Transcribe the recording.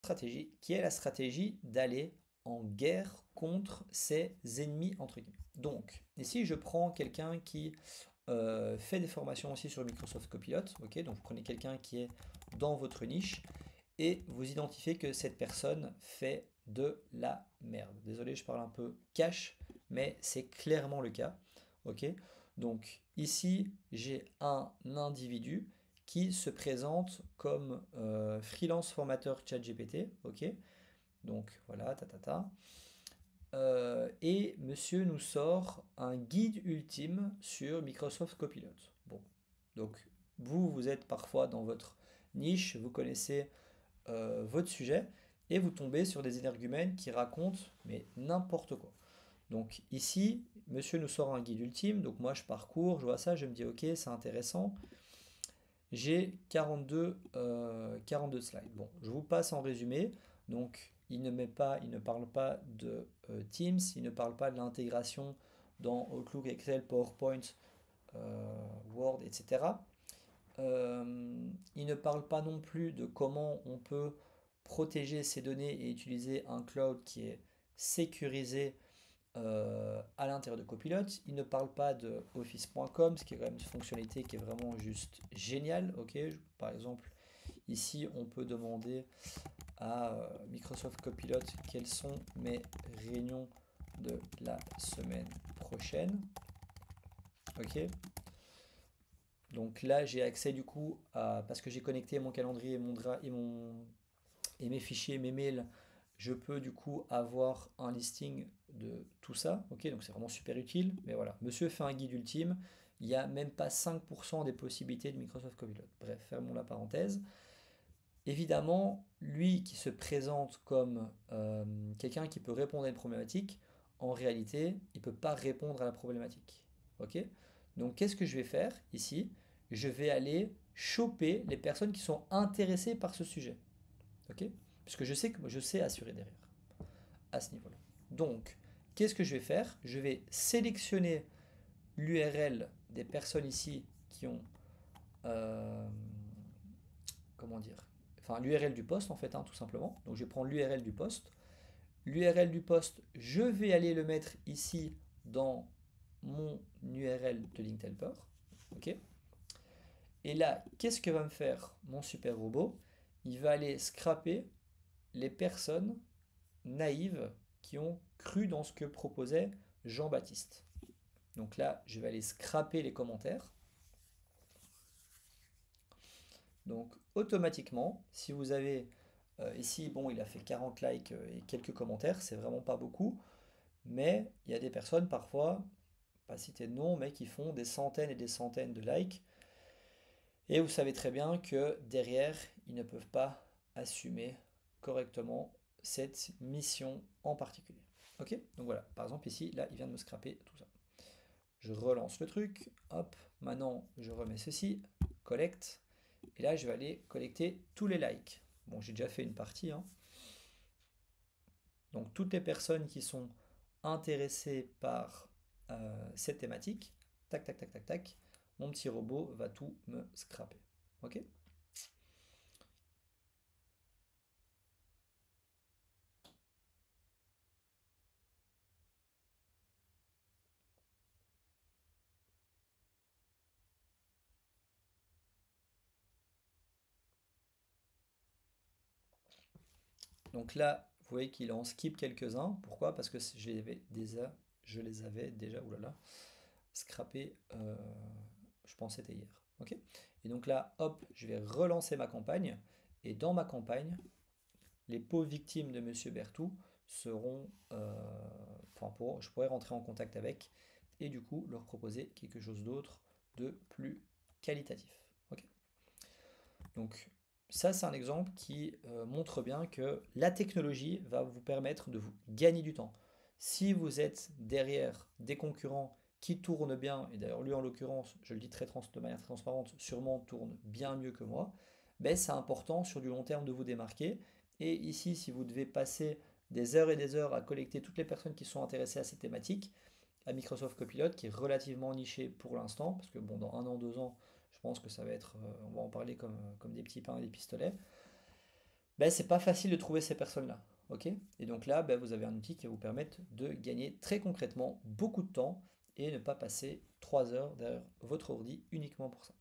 stratégie qui est la stratégie d'aller en guerre contre ses ennemis, entre guillemets. Donc, ici, je prends quelqu'un qui fait des formations aussi sur Microsoft Copilot, ok, donc vous prenez quelqu'un qui est dans votre niche et vous identifiez que cette personne fait de la merde. Désolé, je parle un peu cash, mais c'est clairement le cas, ok. Donc ici, j'ai un individu qui se présente comme freelance formateur ChatGPT, ok. Donc voilà, et monsieur nous sort un guide ultime sur Microsoft Copilot. Bon, donc vous êtes parfois dans votre niche, vous connaissez votre sujet, et vous tombez sur des énergumènes qui racontent mais n'importe quoi. Donc ici, monsieur nous sort un guide ultime, donc moi je parcours, je vois ça, je me dis ok, c'est intéressant. J'ai 42 slides. Bon, je vous passe en résumé. Donc, il ne parle pas de Teams, il ne parle pas de l'intégration dans Outlook, Excel, PowerPoint, Word, etc. Il ne parle pas non plus de comment on peut protéger ces données et utiliser un cloud qui est sécurisé à l'intérieur de Copilot. Il ne parle pas de Office.com, ce qui est quand même une fonctionnalité qui est vraiment juste géniale. Ok, par exemple, ici, on peut demander à Microsoft Copilot quelles sont mes réunions de la semaine prochaine. Ok, donc là, j'ai accès du coup à, parce que j'ai connecté mon calendrier et mes fichiers, mes mails, je peux du coup avoir un listing de tout ça. Ok, donc c'est vraiment super utile. Mais voilà, monsieur fait un guide ultime. Il n'y a même pas 5% des possibilités de Microsoft Copilot. Bref, fermons la parenthèse. Évidemment, lui qui se présente comme quelqu'un qui peut répondre à une problématique, en réalité, il ne peut pas répondre à la problématique. Ok? Donc, qu'est-ce que je vais faire ici? Je vais aller choper les personnes qui sont intéressées par ce sujet. Ok? Puisque je sais que je sais assurer derrière à ce niveau-là. Donc, qu'est-ce que je vais faire? Je vais sélectionner l'URL des personnes ici qui ont euh, comment dire, enfin l'URL du poste en fait, hein, tout simplement. Donc je vais prendre l'URL du poste. L'URL du poste, je vais aller le mettre ici dans mon URL de Linkhelper. Ok. Et là, qu'est-ce que va me faire mon super robot? Il va aller scraper les personnes naïves qui ont cru dans ce que proposait Jean-Baptiste. Donc là, je vais aller scraper les commentaires. Donc automatiquement, si vous avez ici, bon, il a fait 40 likes et quelques commentaires, c'est vraiment pas beaucoup, mais il y a des personnes parfois, pas citer de nom, mais qui font des centaines et des centaines de likes, et vous savez très bien que derrière, ils ne peuvent pas assumer correctement cette mission en particulier. Ok? Donc voilà, par exemple ici, là, il vient de me scraper tout ça. Je relance le truc, hop, maintenant je remets ceci, collecte, et là je vais aller collecter tous les likes. Bon, j'ai déjà fait une partie, hein. Donc toutes les personnes qui sont intéressées par cette thématique, tac, tac, tac, tac, tac, mon petit robot va tout me scraper. Ok? Donc là, vous voyez qu'il en skip quelques-uns. Pourquoi? Parce que je les avais déjà, oulala, scrappés, je pense que c'était hier. Ok? Et donc là, hop, je vais relancer ma campagne. Et dans ma campagne, les pauvres victimes de Monsieur Berthoud seront, je pourrais rentrer en contact avec et du coup leur proposer quelque chose d'autre de plus qualitatif. Ok. Donc ça, c'est un exemple qui montre bien que la technologie va vous permettre de vous gagner du temps. Si vous êtes derrière des concurrents qui tournent bien, et d'ailleurs lui en l'occurrence, je le dis de manière très transparente, sûrement tourne bien mieux que moi, ben, c'est important sur du long terme de vous démarquer. Et ici, si vous devez passer des heures et des heures à collecter toutes les personnes qui sont intéressées à cette thématique, à Microsoft Copilot, qui est relativement niché pour l'instant, parce que bon, dans un an, 2 ans, je pense que ça va être, on va en parler comme des petits pains et des pistolets. ben, c'est pas facile de trouver ces personnes-là. Ok? Et donc là, ben, vous avez un outil qui va vous permettre de gagner très concrètement beaucoup de temps et ne pas passer 3 heures derrière votre ordi uniquement pour ça.